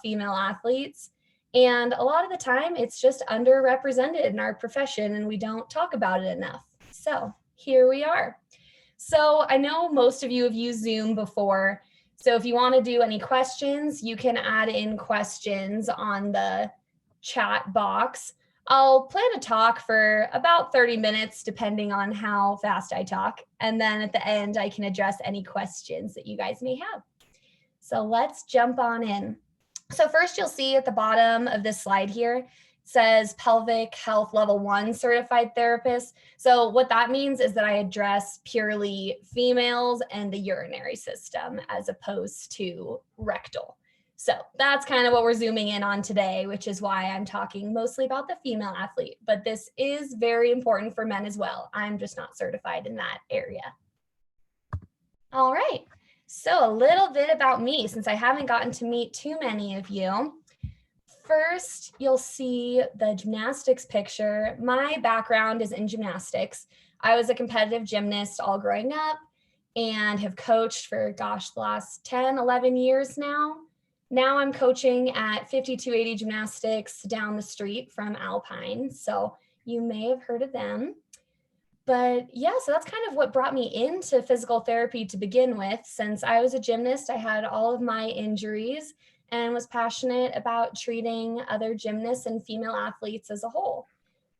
female athletes. And a lot of the time it's just underrepresented in our profession and we don't talk about it enough. So here we are. So I know most of you have used Zoom before. So if you want to do any questions, you can add in questions on the chat box. I'll plan to talk for about 30 minutes, depending on how fast I talk. And then at the end, I can address any questions that you guys may have. So let's jump on in. So first you'll see at the bottom of this slide here, it says Pelvic Health Level 1 Certified Therapist. So what that means is that I address purely females and the urinary system as opposed to rectal. So that's kind of what we're zooming in on today, which is why I'm talking mostly about the female athlete, but this is very important for men as well. I'm just not certified in that area. All right, so a little bit about me, since I haven't gotten to meet too many of you. First, you'll see the gymnastics picture. My background is in gymnastics. I was a competitive gymnast all growing up and have coached for, the last 10, 11 years now. Now I'm coaching at 5280 Gymnastics down the street from Alpine, so you may have heard of them. But yeah, so that's kind of what brought me into physical therapy to begin with. Since I was a gymnast, I had all of my injuries and was passionate about treating other gymnasts and female athletes as a whole.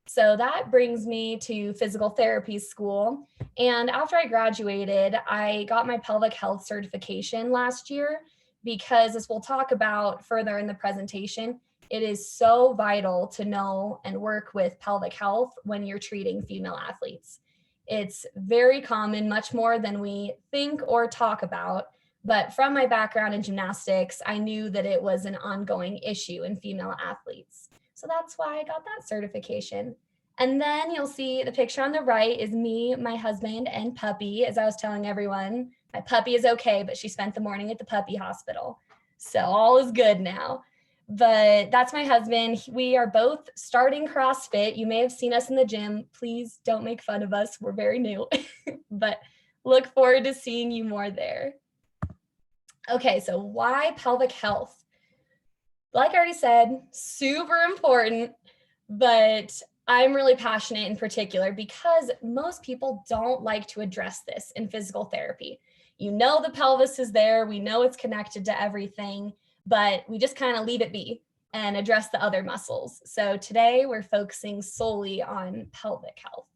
So that brings me to physical therapy school. And after I graduated, I got my pelvic health certification last year, because as we'll talk about further in the presentation, it is so vital to know and work with pelvic health when you're treating female athletes. It's very common, much more than we think or talk about, but from my background in gymnastics, I knew that it was an ongoing issue in female athletes. So that's why I got that certification. And then you'll see the picture on the right is me, my husband, and puppy. As I was telling everyone, my puppy is okay, but she spent the morning at the puppy hospital. So all is good now. But that's my husband. We are both starting CrossFit. You may have seen us in the gym. Please don't make fun of us. We're very new, but look forward to seeing you more there. Okay, so why pelvic health? Like I already said, super important, but I'm really passionate in particular because most people don't like to address this in physical therapy. You know the pelvis is there, we know it's connected to everything, but we just kind of leave it be and address the other muscles. So today we're focusing solely on pelvic health.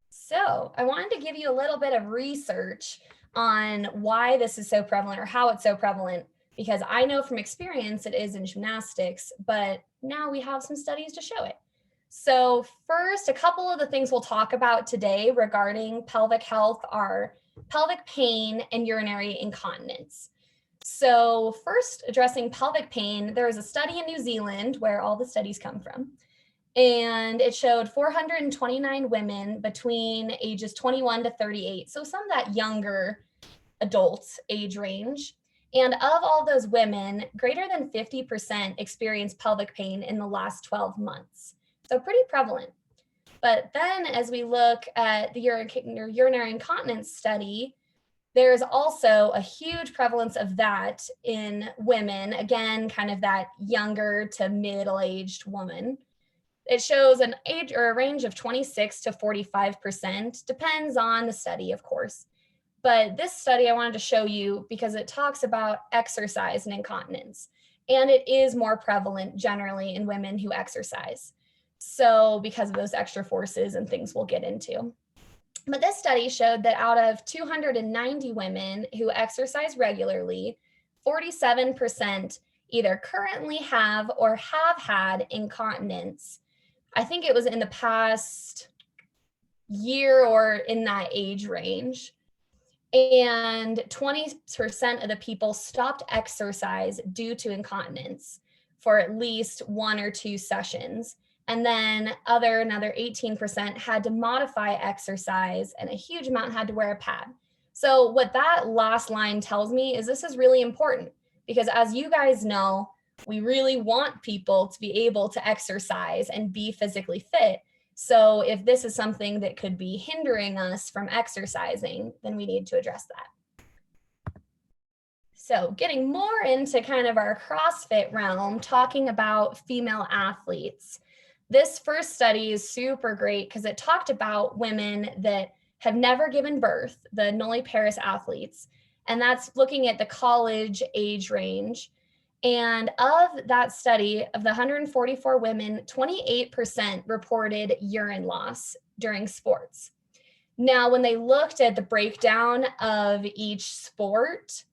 So I wanted to give you a little bit of research on why this is so prevalent or how it's so prevalent, because I know from experience it is in gymnastics, but now we have some studies to show it. So first, a couple of the things we'll talk about today regarding pelvic health are pelvic pain and urinary incontinence. So first, addressing pelvic pain, there was a study in New Zealand where all the studies come from, and it showed 429 women between ages 21 to 38, so some of that younger adult age range. And of all those women, greater than 50% experienced pelvic pain in the last 12 months. So pretty prevalent. But then as we look at the urinary incontinence study, there's also a huge prevalence of that in women, again, kind of that younger to middle-aged woman. It shows an age or a range of 26 to 45%, depends on the study, of course. But this study I wanted to show you because it talks about exercise and incontinence, and it is more prevalent generally in women who exercise. So because of those extra forces and things we'll get into. But this study showed that out of 290 women who exercise regularly, 47% either currently have or have had incontinence. I think it was in the past year or in that age range. And 20% of the people stopped exercise due to incontinence for at least 1 or 2 sessions. And then another 18% had to modify exercise, and a huge amount had to wear a pad. So what that last line tells me is this is really important, because as you guys know, we really want people to be able to exercise and be physically fit. So if this is something that could be hindering us from exercising, then we need to address that. So getting more into kind of our CrossFit realm, talking about female athletes. This first study is super great because it talked about women that have never given birth, the nulliparous athletes, and that's looking at the college age range. And of that study, of the 144 women, 28% reported urine loss during sports. Now, when they looked at the breakdown of each sport,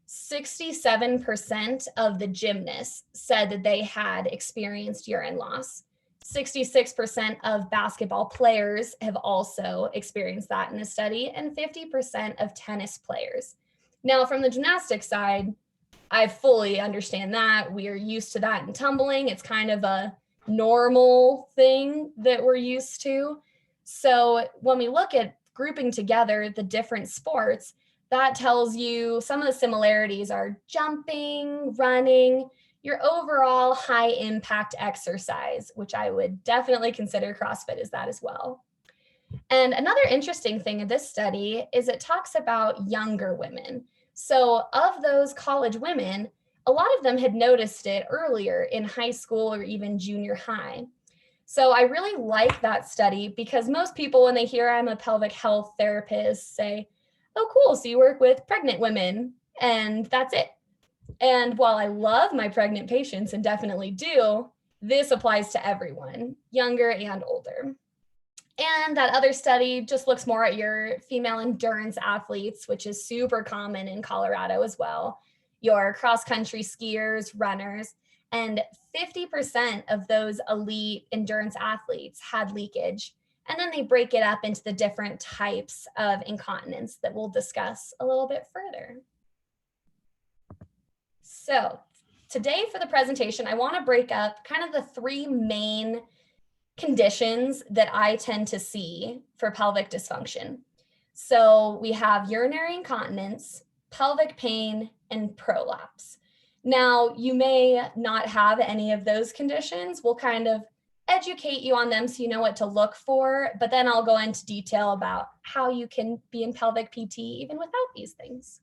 67% of the gymnasts said that they had experienced urine loss. 66% of basketball players have also experienced that in the study, and 50% of tennis players. Now, from the gymnastics side, I fully understand that. We are used to that in tumbling. It's kind of a normal thing that we're used to. So when we look at grouping together the different sports, that tells you some of the similarities are jumping, running, your overall high impact exercise, which I would definitely consider CrossFit as that as well. And another interesting thing in this study is it talks about younger women. So of those college women, a lot of them had noticed it earlier in high school or even junior high. So I really like that study because most people, when they hear I'm a pelvic health therapist, say, oh, cool, so you work with pregnant women, and that's it. And while I love my pregnant patients and definitely do, this applies to everyone, younger and older. And that other study just looks more at your female endurance athletes, which is super common in Colorado as well, your cross-country skiers, runners, and 50% of those elite endurance athletes had leakage. And then they break it up into the different types of incontinence that we'll discuss a little bit further. So today for the presentation, I want to break up kind of the three main conditions that I tend to see for pelvic dysfunction. So we have urinary incontinence, pelvic pain, and prolapse. Now, you may not have any of those conditions. We'll kind of educate you on them so you know what to look for, but then I'll go into detail about how you can be in pelvic PT even without these things.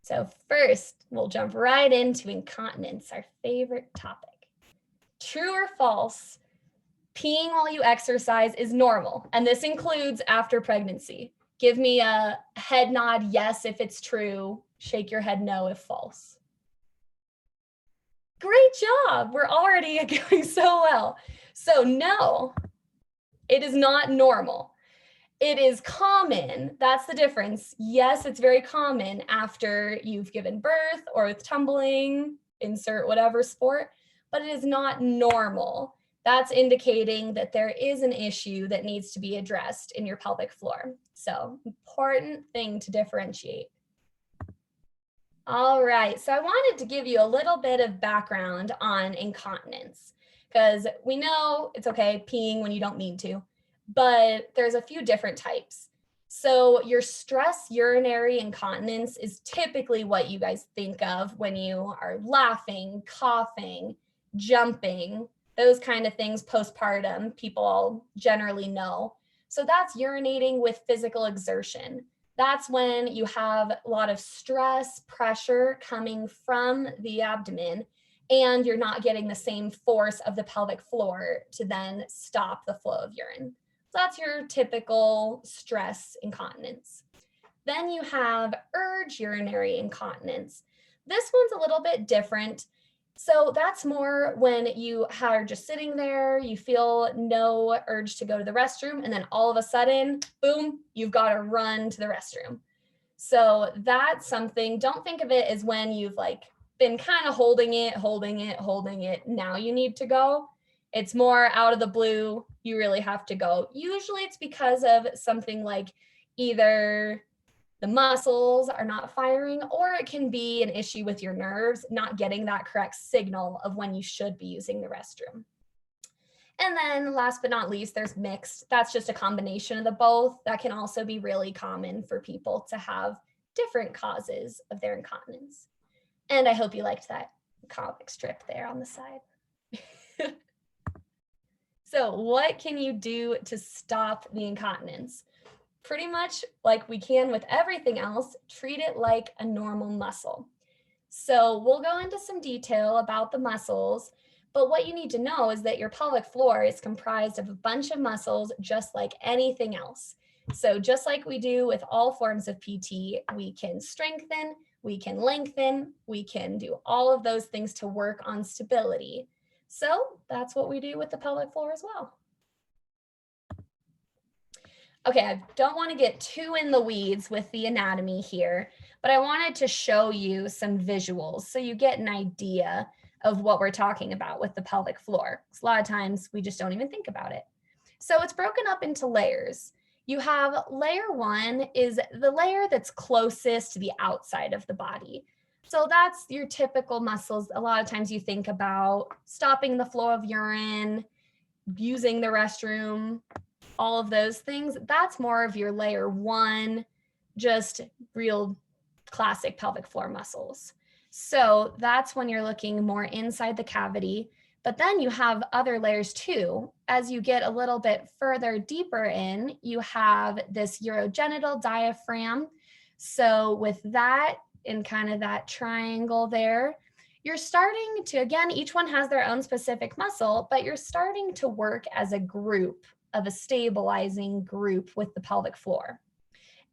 So first, we'll jump right into incontinence, our favorite topic. True or false, peeing while you exercise is normal, and this includes after pregnancy. Give me a head nod yes if it's true, shake your head no if false. Great job, we're already going so well. So no, it is not normal. It is common, that's the difference. Yes, it's very common after you've given birth or with tumbling, insert whatever sport, but it is not normal. That's indicating that there is an issue that needs to be addressed in your pelvic floor. So, important thing to differentiate. All right, so I wanted to give you a little bit of background on incontinence because we know it's okay peeing when you don't mean to, but there's a few different types. So your stress urinary incontinence is typically what you guys think of when you are laughing, coughing, jumping, those kind of things postpartum, people generally know. So that's urinating with physical exertion. That's when you have a lot of stress, pressure coming from the abdomen, and you're not getting the same force of the pelvic floor to then stop the flow of urine. So that's your typical stress incontinence. Then you have urge urinary incontinence. This one's a little bit different. So that's more when you are just sitting there, you feel no urge to go to the restroom, and then all of a sudden, boom, you've got to run to the restroom. So that's something, don't think of it as when you've like been kind of holding it, now you need to go. It's more out of the blue, you really have to go. Usually it's because of something like either the muscles are not firing, or it can be an issue with your nerves not getting that correct signal of when you should be using the restroom. And then last but not least, there's mixed. That's just a combination of the both. That can also be really common for people to have different causes of their incontinence. And I hope you liked that comic strip there on the side. So what can you do to stop the incontinence? pretty much like we can with everything else, treat it like a normal muscle. So we'll go into some detail about the muscles, but what you need to know is that your pelvic floor is comprised of a bunch of muscles just like anything else. So just like we do with all forms of PT, we can strengthen, we can lengthen, we can do all of those things to work on stability. So that's what we do with the pelvic floor as well. Okay, I don't want to get too in the weeds with the anatomy here, but I wanted to show you some visuals so you get an idea of what we're talking about with the pelvic floor. Because a lot of times we just don't even think about it. So it's broken up into layers. You have layer one is the layer that's closest to the outside of the body. So that's your typical muscles. A lot of times you think about stopping the flow of urine, using the restroom, all of those things. That's more of your layer one, just real classic pelvic floor muscles. So that's when you're looking more inside the cavity. But then you have other layers too. As you get a little bit further deeper in, you have this urogenital diaphragm. So with that, in kind of that triangle there, you're starting to, again, each one has their own specific muscle, but you're starting to work as a group of a stabilizing group with the pelvic floor.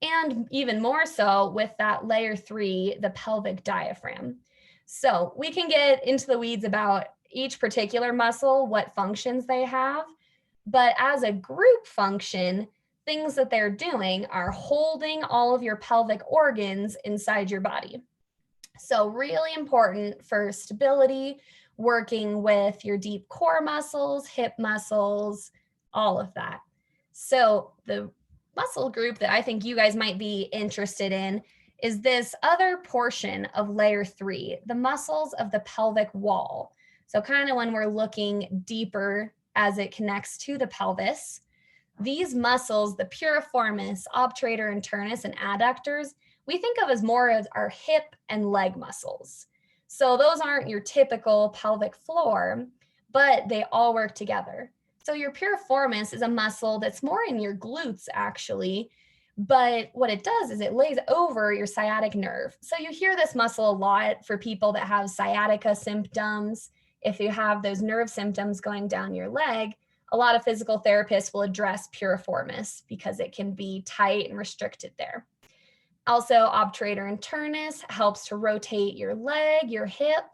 And even more so with that layer three, the pelvic diaphragm. So we can get into the weeds about each particular muscle, what functions they have, but as a group function, things that they're doing are holding all of your pelvic organs inside your body. So really important for stability, working with your deep core muscles, hip muscles, all of that. So the muscle group that I think you guys might be interested in is this other portion of layer three, the muscles of the pelvic wall. So kind of when we're looking deeper as it connects to the pelvis, these muscles, the piriformis, obturator internus, and adductors, we think of as more as our hip and leg muscles. So those aren't your typical pelvic floor, but they all work together. So your piriformis is a muscle that's more in your glutes actually, but what it does is it lays over your sciatic nerve. So you hear this muscle a lot for people that have sciatica symptoms. If you have those nerve symptoms going down your leg, a lot of physical therapists will address piriformis because it can be tight and restricted there. Also, obturator internus helps to rotate your leg, your hip,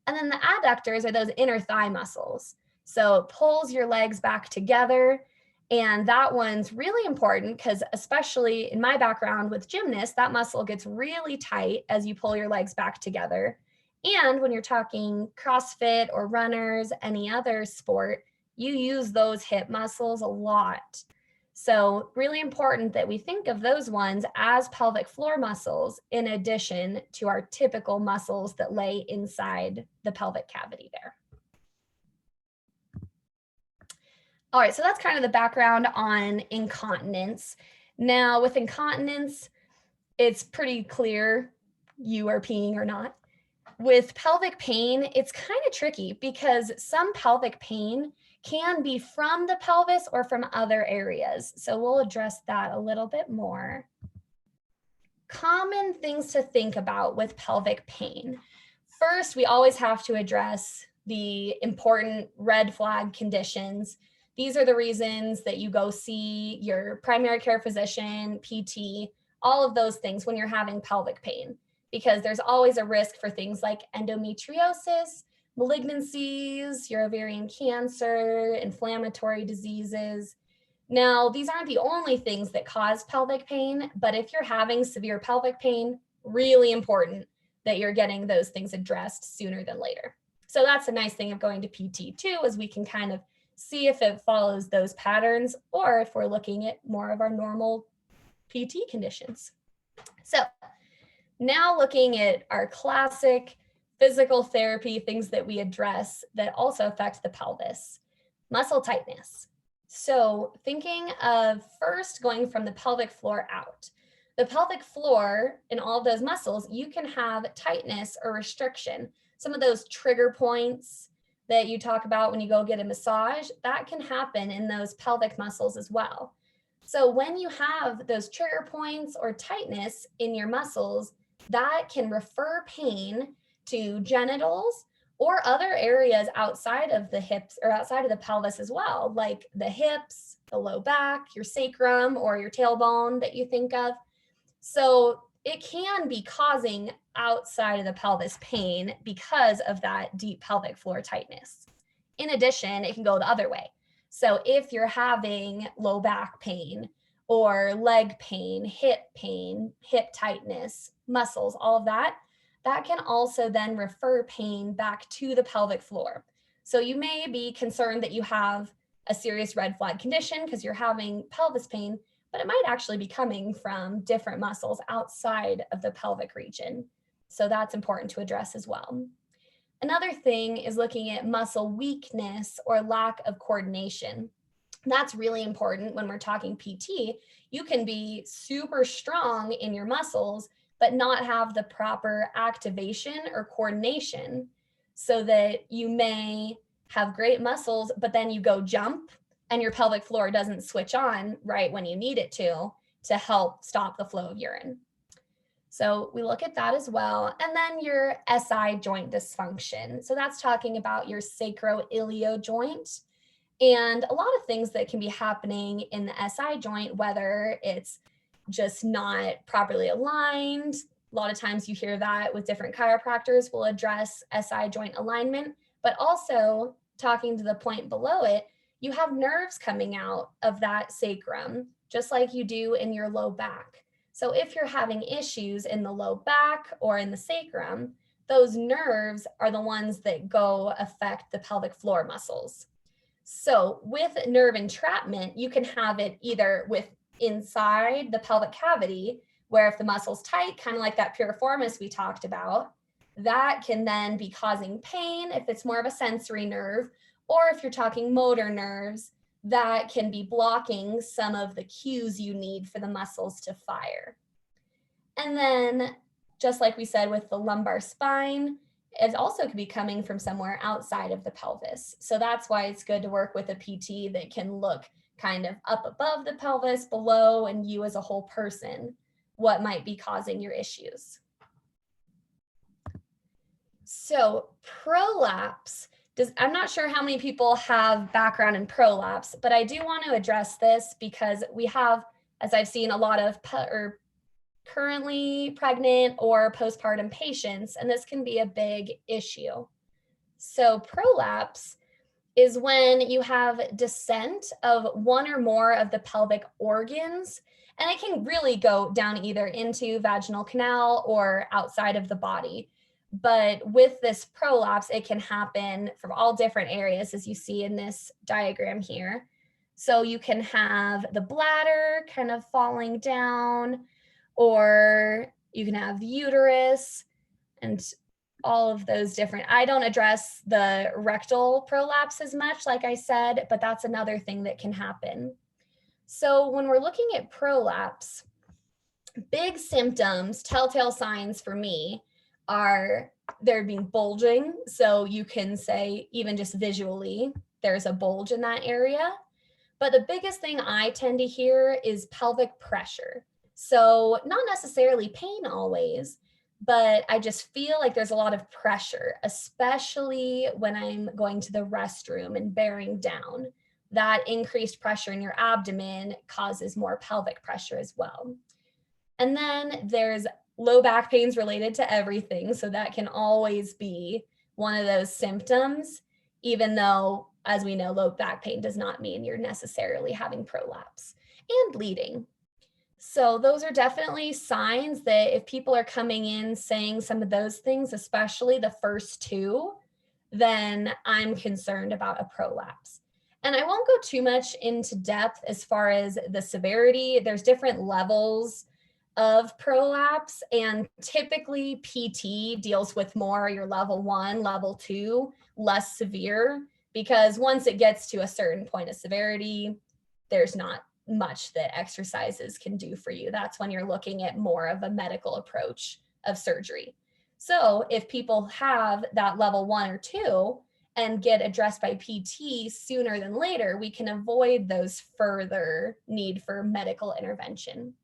and then the adductors are those inner thigh muscles. So it pulls your legs back together, and that one's really important because especially in my background with gymnasts, that muscle gets really tight as you pull your legs back together. And when you're talking CrossFit or runners, any other sport, you use those hip muscles a lot. So really important that we think of those ones as pelvic floor muscles in addition to our typical muscles that lay inside the pelvic cavity there. All right, so that's kind of the background on incontinence. Now with incontinence, it's pretty clear you are peeing or not. With pelvic pain, it's kind of tricky because some pelvic pain can be from the pelvis or from other areas. So we'll address that a little bit more. Common things to think about with pelvic pain. First, we always have to address the important red flag conditions. These are the reasons that you go see your primary care physician, PT, all of those things when you're having pelvic pain, because there's always a risk for things like endometriosis, malignancies, your ovarian cancer, inflammatory diseases. Now, these aren't the only things that cause pelvic pain, but if you're having severe pelvic pain, really important that you're getting those things addressed sooner than later. So that's a nice thing of going to PT too, is we can kind of see if it follows those patterns or if we're looking at more of our normal PT conditions. So now looking at our classic physical therapy, things that we address that also affect the pelvis. Muscle tightness. So thinking of first going from the pelvic floor out. The pelvic floor and all of those muscles, you can have tightness or restriction. Some of those trigger points that you talk about when you go get a massage, that can happen in those pelvic muscles as well. So when you have those trigger points or tightness in your muscles, that can refer pain to genitals or other areas outside of the hips or outside of the pelvis as well, like the hips, the low back, your sacrum, or your tailbone that you think of. So it can be causing outside of the pelvis pain because of that deep pelvic floor tightness. In addition, it can go the other way. So if you're having low back pain or leg pain, hip tightness, muscles, all of that, that can also then refer pain back to the pelvic floor. So you may be concerned that you have a serious red flag condition because you're having pelvis pain, but it might actually be coming from different muscles outside of the pelvic region. So that's important to address as well. Another thing is looking at muscle weakness or lack of coordination. That's really important when we're talking PT. You can be super strong in your muscles, but not have the proper activation or coordination, so that you may have great muscles, but then you go jump and your pelvic floor doesn't switch on right when you need it to help stop the flow of urine. So we look at that as well. And then your SI joint dysfunction. So that's talking about your sacroiliac joint and a lot of things that can be happening in the SI joint, whether it's just not properly aligned. A lot of times you hear that with different chiropractors will address SI joint alignment, but also talking to the point below it, you have nerves coming out of that sacrum, just like you do in your low back. So if you're having issues in the low back or in the sacrum, those nerves are the ones that go affect the pelvic floor muscles. So with nerve entrapment, you can have it either with inside the pelvic cavity, where if the muscle's tight, kind of like that piriformis we talked about, that can then be causing pain if it's more of a sensory nerve, or if you're talking motor nerves, that can be blocking some of the cues you need for the muscles to fire. And then, just like we said with the lumbar spine, it also could be coming from somewhere outside of the pelvis. So that's why it's good to work with a PT that can look kind of up above the pelvis, below, and you as a whole person, what might be causing your issues. So prolapse, I'm not sure how many people have background in prolapse, but I do want to address this because we have, as I've seen, a lot of currently pregnant or postpartum patients, and this can be a big issue. So prolapse is when you have descent of one or more of the pelvic organs, and it can really go down either into vaginal canal or outside of the body. But with this prolapse, it can happen from all different areas, as you see in this diagram here. So you can have the bladder kind of falling down, or you can have the uterus and all of those different. I don't address the rectal prolapse as much, like I said, but that's another thing that can happen. So when we're looking at prolapse, big symptoms, telltale signs for me are there being bulging. So you can say, even just visually, there's a bulge in that area. But the biggest thing I tend to hear is pelvic pressure. So not necessarily pain always, but I just feel like there's a lot of pressure, especially when I'm going to the restroom and bearing down. That increased pressure in your abdomen causes more pelvic pressure as well. And then there's low back pains related to everything. So that can always be one of those symptoms, even though, as we know, low back pain does not mean you're necessarily having prolapse. And bleeding. So those are definitely signs that if people are coming in saying some of those things, especially the first two, then I'm concerned about a prolapse. And I won't go too much into depth as far as the severity. There's different levels of prolapse, and typically PT deals with more your level 1, level 2, less severe, because once it gets to a certain point of severity, there's not much that exercises can do for you. That's when you're looking at more of a medical approach of surgery. So if people have that level 1 or 2 and get addressed by PT sooner than later, we can avoid those further need for medical intervention.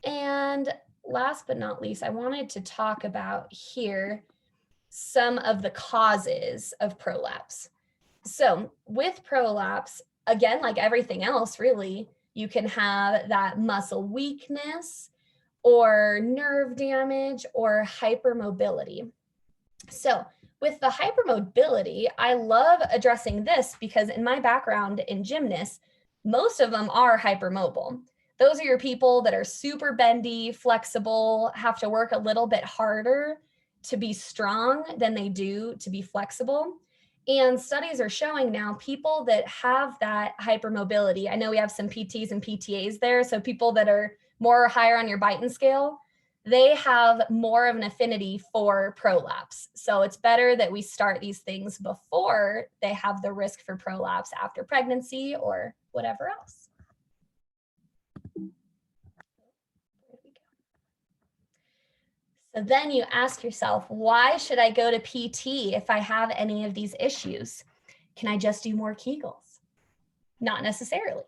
And last but not least, I wanted to talk about here some of the causes of prolapse. So with prolapse, again, like everything else, really, you can have that muscle weakness or nerve damage or hypermobility. So with the hypermobility, I love addressing this because in my background in gymnasts, most of them are hypermobile. Those are your people that are super bendy, flexible, have to work a little bit harder to be strong than they do to be flexible. And studies are showing now people that have that hypermobility. I know we have some PTs and PTAs there. So people that are more higher on your Beighton scale, they have more of an affinity for prolapse. So it's better that we start these things before they have the risk for prolapse after pregnancy or whatever else. So then you ask yourself, why should I go to PT if I have any of these issues? Can I just do more Kegels? Not necessarily.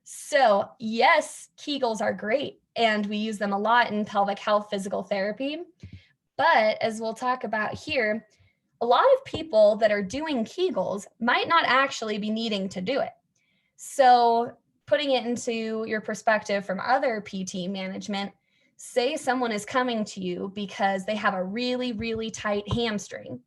So yes, Kegels are great, and we use them a lot in pelvic health physical therapy. But as we'll talk about here, a lot of people that are doing Kegels might not actually be needing to do it. So putting it into your perspective from other PT management, say someone is coming to you because they have a really, really tight hamstring,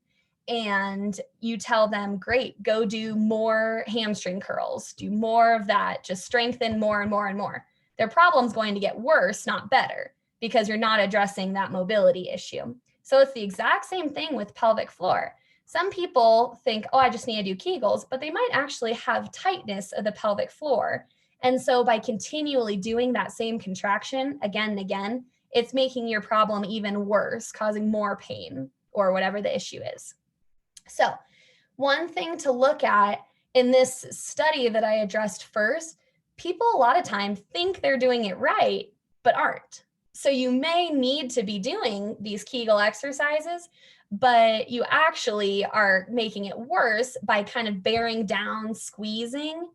and you tell them, great, go do more hamstring curls, do more of that, just strengthen more and more and more. Their problem's going to get worse, not better, because you're not addressing that mobility issue. So it's the exact same thing with pelvic floor. Some people think, oh, I just need to do Kegels, but they might actually have tightness of the pelvic floor. And so by continually doing that same contraction again and again, it's making your problem even worse, causing more pain or whatever the issue is. So one thing to look at in this study that I addressed first, people a lot of time think they're doing it right, but aren't. So you may need to be doing these Kegel exercises, but you actually are making it worse by kind of bearing down, squeezing,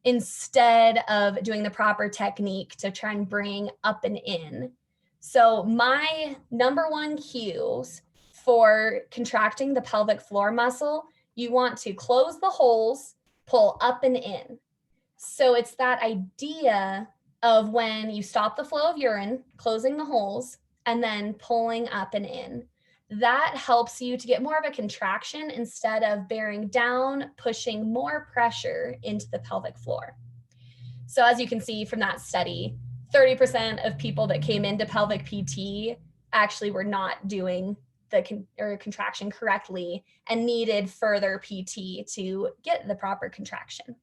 instead of doing the proper technique to try and bring up and in. So my number one cues for contracting the pelvic floor muscle, you want to close the holes, pull up and in. So it's that idea of when you stop the flow of urine, closing the holes, and then pulling up and in. That helps you to get more of a contraction instead of bearing down, pushing more pressure into the pelvic floor. So as you can see from that study, 30% of people that came into pelvic PT actually were not doing the contraction correctly and needed further PT to get the proper contraction.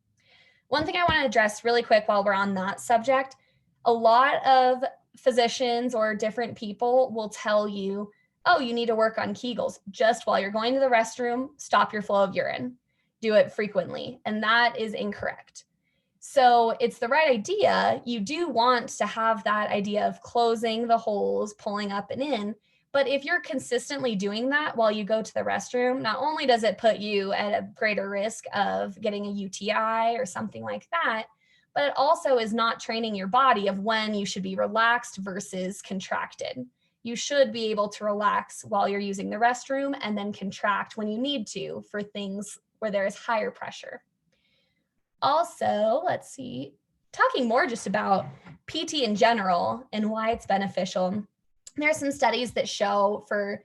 One thing I want to address really quick while we're on that subject, a lot of physicians or different people will tell you, oh, you need to work on Kegels. Just while you're going to the restroom, stop your flow of urine. Do it frequently. And that is incorrect. So it's the right idea. You do want to have that idea of closing the holes, pulling up and in. But if you're consistently doing that while you go to the restroom, not only does it put you at a greater risk of getting a UTI or something like that, but it also is not training your body of when you should be relaxed versus contracted. You should be able to relax while you're using the restroom and then contract when you need to for things where there is higher pressure. Also, let's see, talking more just about PT in general and why it's beneficial. There are some studies that show for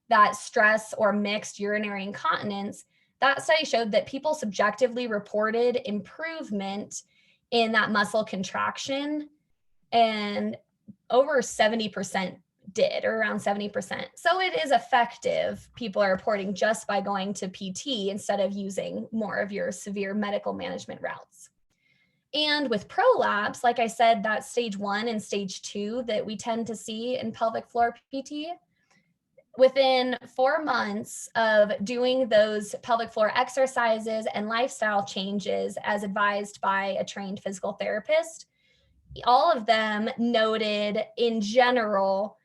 that stress or mixed urinary incontinence, that study showed that people subjectively reported improvement in that muscle contraction, and over 70% did, or around 70%. So it is effective, people are reporting, just by going to PT instead of using more of your severe medical management routes. And with prolapse, like I said, that stage 1 and stage 2 that we tend to see in pelvic floor PT, within 4 months of doing those pelvic floor exercises and lifestyle changes as advised by a trained physical therapist, all of them noted in general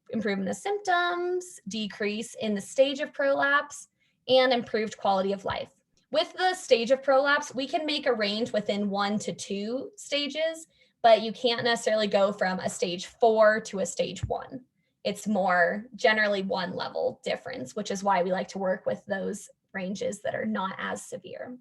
improvement of symptoms, decrease in the stage of prolapse, and improved quality of life. With the stage of prolapse, we can make a range within 1 to 2 stages, but you can't necessarily go from a stage 4 to a stage 1. It's more generally one level difference, which is why we like to work with those ranges that are not as severe.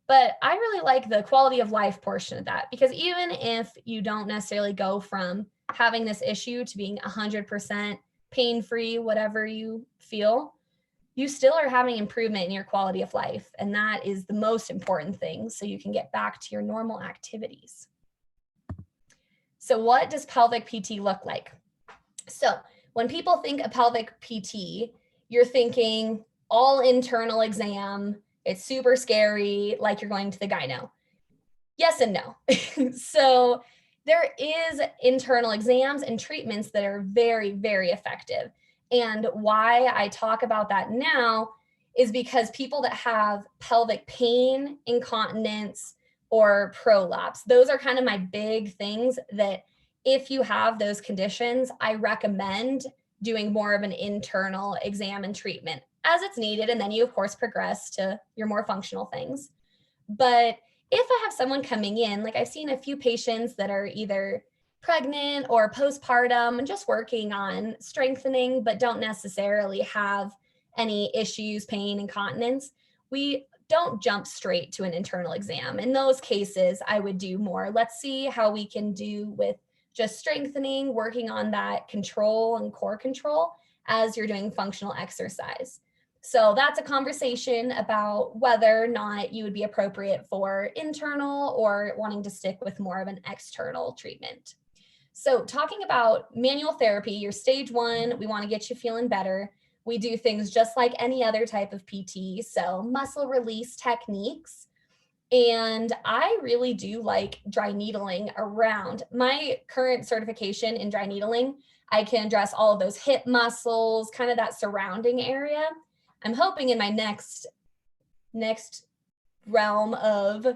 But I really like the quality of life portion of that, because even if you don't necessarily go from having this issue to being 100% pain-free, whatever you feel, you still are having improvement in your quality of life. And that is the most important thing, so you can get back to your normal activities. So what does pelvic PT look like? So when people think of pelvic PT, you're thinking all internal exam. It's super scary, like you're going to the gyno. Yes and no. So there is internal exams and treatments that are very, very effective. And why I talk about that now is because people that have pelvic pain, incontinence, or prolapse, those are kind of my big things that if you have those conditions, I recommend doing more of an internal exam and treatment as it's needed. And then you, of course, progress to your more functional things. But if I have someone coming in, like I've seen a few patients that are either pregnant or postpartum and just working on strengthening, but don't necessarily have any issues, pain, incontinence, we don't jump straight to an internal exam. In those cases, I would do more. Let's see how we can do with just strengthening, working on that control and core control as you're doing functional exercise. So that's a conversation about whether or not you would be appropriate for internal or wanting to stick with more of an external treatment. So talking about manual therapy, your stage 1, we want to get you feeling better. We do things just like any other type of PT, so muscle release techniques. And I really do like dry needling around. My current certification in dry needling, I can address all of those hip muscles, kind of that surrounding area. I'm hoping in my next realm of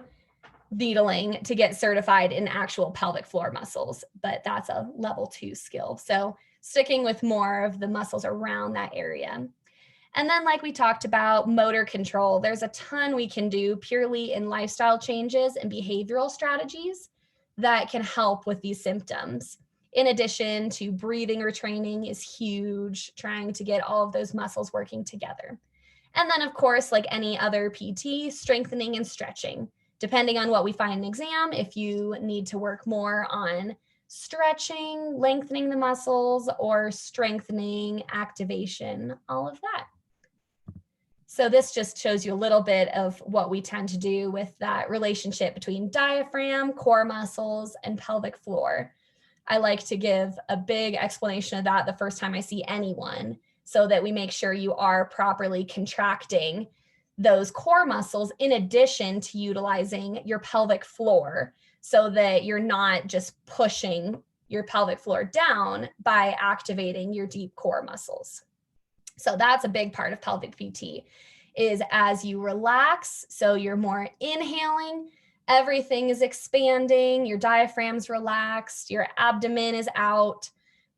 needling to get certified in actual pelvic floor muscles, but that's a level 2 skill. So sticking with more of the muscles around that area. And then like we talked about motor control, there's a ton we can do purely in lifestyle changes and behavioral strategies that can help with these symptoms. In addition to breathing retraining is huge, trying to get all of those muscles working together. And then of course, like any other PT, strengthening and stretching, depending on what we find in exam. If you need to work more on stretching, lengthening the muscles, or strengthening, activation, all of that. So this just shows you a little bit of what we tend to do with that relationship between diaphragm, core muscles, and pelvic floor. I like to give a big explanation of that the first time I see anyone, so that we make sure you are properly contracting those core muscles in addition to utilizing your pelvic floor, so that you're not just pushing your pelvic floor down by activating your deep core muscles. So that's a big part of pelvic PT, is as you relax, so you're more inhaling, everything is expanding, your diaphragm's relaxed, your abdomen is out,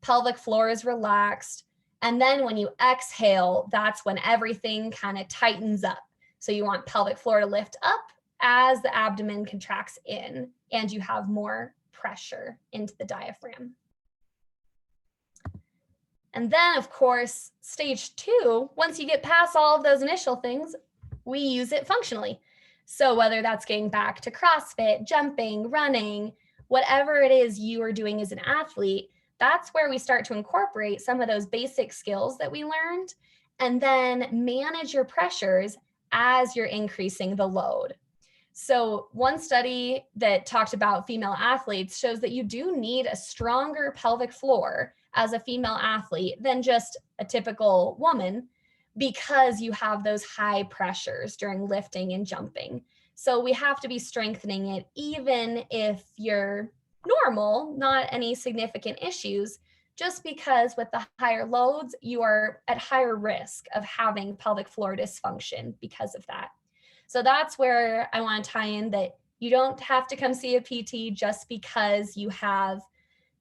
pelvic floor is relaxed. And then when you exhale, that's when everything kind of tightens up. So you want pelvic floor to lift up as the abdomen contracts in, and you have more pressure into the diaphragm. And then, of course, stage 2, once you get past all of those initial things, we use it functionally. So whether that's getting back to CrossFit, jumping, running, whatever it is you are doing as an athlete, that's where we start to incorporate some of those basic skills that we learned, and then manage your pressures as you're increasing the load. So one study that talked about female athletes shows that you do need a stronger pelvic floor as a female athlete than just a typical woman, because you have those high pressures during lifting and jumping. So we have to be strengthening it even if you're normal, not any significant issues, just because with the higher loads, you are at higher risk of having pelvic floor dysfunction because of that. So that's where I want to tie in that you don't have to come see a PT just because you have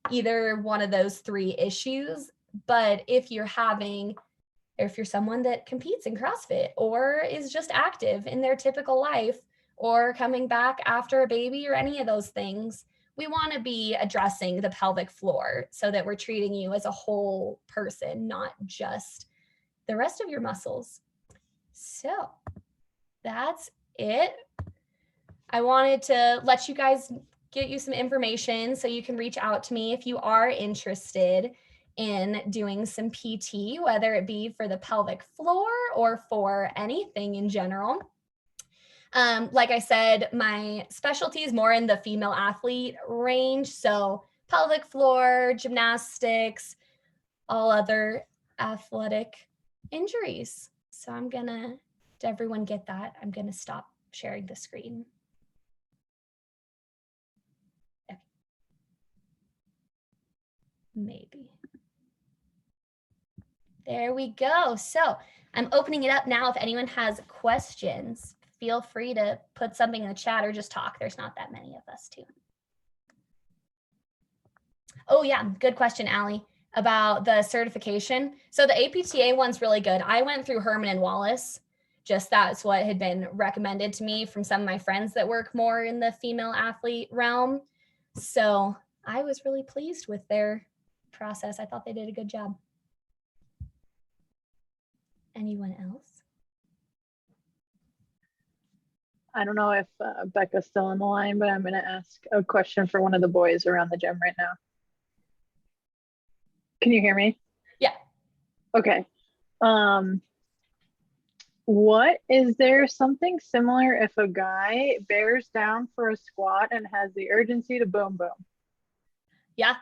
either one of those 3 issues. But if you're having if you're someone that competes in CrossFit or is just active in their typical life or coming back after a baby or any of those things, we want to be addressing the pelvic floor so that we're treating you as a whole person, not just the rest of your muscles. So that's it. I wanted to let you guys get you some information so you can reach out to me if you are interested in doing some PT, whether it be for the pelvic floor or for anything in general. Like I said, my specialty is more in the female athlete range. So pelvic floor, gymnastics, all other athletic injuries. So did everyone get that? I'm gonna stop sharing the screen. Okay. Maybe. There we go. So I'm opening it up now. If anyone has questions, feel free to put something in the chat or just talk. There's not that many of us too. Oh yeah, good question, Allie, about the certification. So the APTA one's really good. I went through Herman and Wallace. Just that's what had been recommended to me from some of my friends that work more in the female athlete realm. So I was really pleased with their process. I thought they did a good job. Anyone else? I don't know if Becca's still on the line, but I'm going to ask a question for one of the boys around the gym right now. Can you hear me? Yeah. Okay. What is there something similar if a guy bears down for a squat and has the urgency to boom boom? Yeah.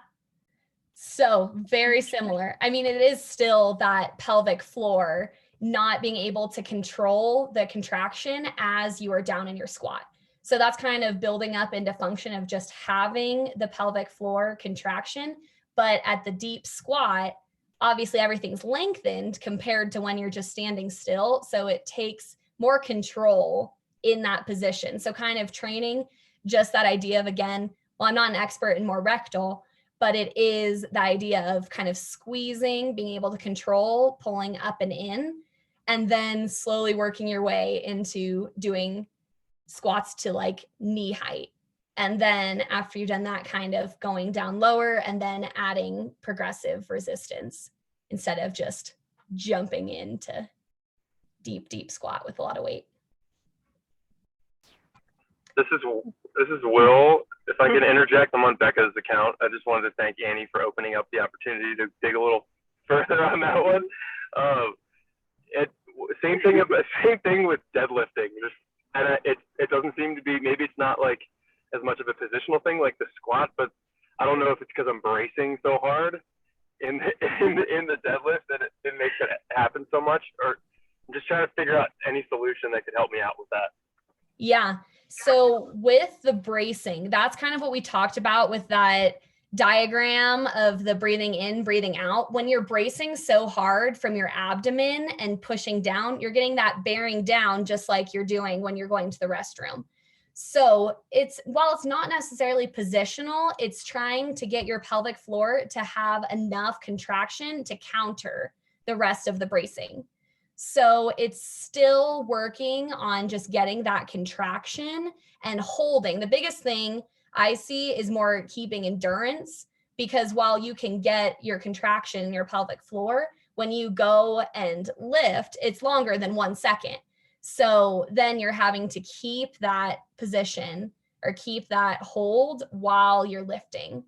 So very similar. I mean, it is still that pelvic floor not being able to control the contraction as you are down in your squat. So that's kind of building up into function of just having the pelvic floor contraction, but at the deep squat, obviously everything's lengthened compared to when you're just standing still. So it takes more control in that position. So kind of training just that idea of, again, well, I'm not an expert in more rectal, but it is the idea of kind of squeezing, being able to control, pulling up and in, and then slowly working your way into doing squats to like knee height. And then after you've done that, kind of going down lower and then adding progressive resistance instead of just jumping into deep, deep squat with a lot of weight. This is Will. If I can interject, I'm on Becca's account. I just wanted to thank Annie for opening up the opportunity to dig a little further on that one. Same thing with deadlifting. It doesn't seem to be, maybe it's not like as much of a positional thing like the squat, but I don't know if it's because I'm bracing so hard in the deadlift that it makes it happen so much, or I'm just trying to figure out any solution that could help me out with that. Yeah. So with the bracing, that's kind of what we talked about with that diagram of the breathing in, breathing out. When you're bracing so hard from your abdomen and pushing down, you're getting that bearing down just like you're doing when you're going to the restroom. So while it's not necessarily positional, it's trying to get your pelvic floor to have enough contraction to counter the rest of the bracing. So it's still working on just getting that contraction and holding. The biggest thing I see is more keeping endurance, because while you can get your contraction in your pelvic floor, when you go and lift, it's longer than 1 second. So then you're having to keep that position or keep that hold while you're lifting.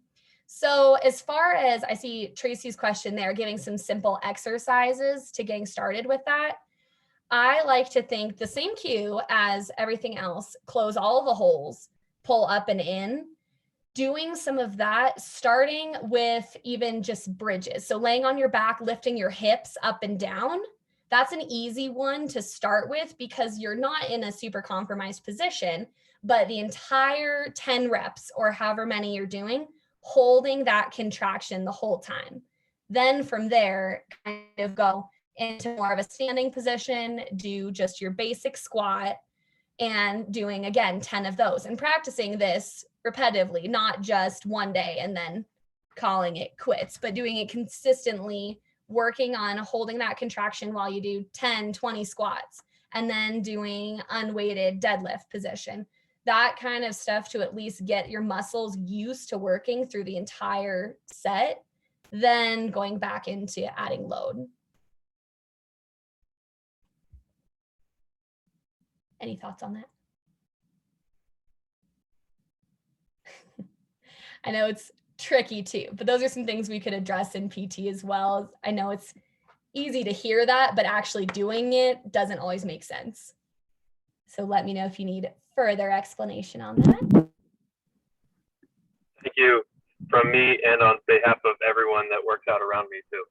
So as far as I see Tracy's question there, giving some simple exercises to getting started with that, I like to think the same cue as everything else, close all the holes, pull up and in, doing some of that, starting with even just bridges. So laying on your back, lifting your hips up and down. That's an easy one to start with because you're not in a super compromised position, but the entire 10 reps or however many you're doing, holding that contraction the whole time. Then from there, kind of go into more of a standing position, do just your basic squat and doing, again, 10 of those and practicing this repetitively, not just one day and then calling it quits, but doing it consistently working on holding that contraction while you do 10, 20 squats, and then doing unweighted deadlift position. That kind of stuff to at least get your muscles used to working through the entire set, then going back into adding load. Any thoughts on that? I know it's tricky too, but those are some things we could address in PT as well. I know it's easy to hear that, but actually doing it doesn't always make sense. So let me know if you need further explanation on that. Thank you from me and on behalf of everyone that works out around me too.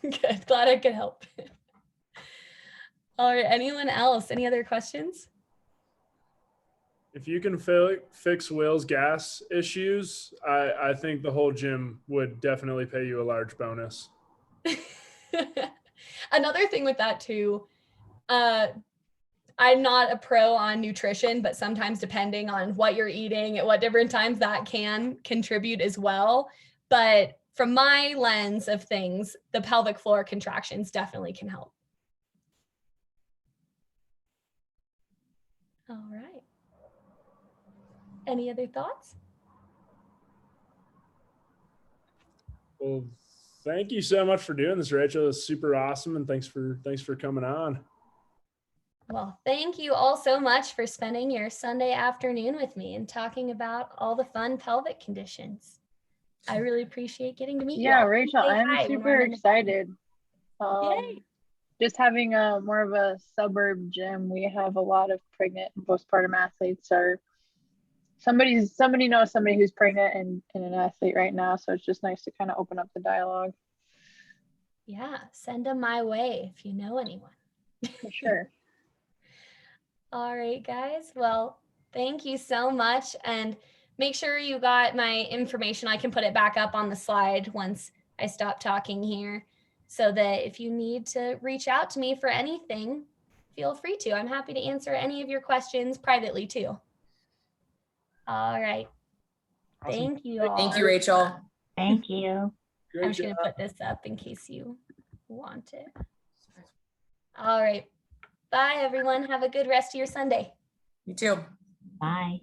Good, glad I could help. All right, anyone else? Any other questions? If you can fix Will's gas issues, I think the whole gym would definitely pay you a large bonus. Another thing with that too, I'm not a pro on nutrition, but sometimes depending on what you're eating at what different times, that can contribute as well. But from my lens of things, the pelvic floor contractions definitely can help. All right. Any other thoughts? Well, thank you so much for doing this, Rachel. It's super awesome, and thanks for coming on. Well, thank you all so much for spending your Sunday afternoon with me and talking about all the fun pelvic conditions. I really appreciate getting to meet you. Yeah, all. Rachel, Say I'm hi when super we're in the- excited. Yay. Just having a more of a suburb gym, we have a lot of pregnant and postpartum athletes. Or somebody knows somebody who's pregnant and an athlete right now, so it's just nice to kind of open up the dialogue. Yeah, send them my way if you know anyone. For sure. All right, guys. Well, thank you so much. And make sure you got my information. I can put it back up on the slide once I stop talking here, so that if you need to reach out to me for anything, feel free to. I'm happy to answer any of your questions privately too. All right. Awesome. Thank you all. Thank you, Rachel. Thank you. Great I'm just going to put this up in case you want it. All right. Bye, everyone. Have a good rest of your Sunday. You too. Bye.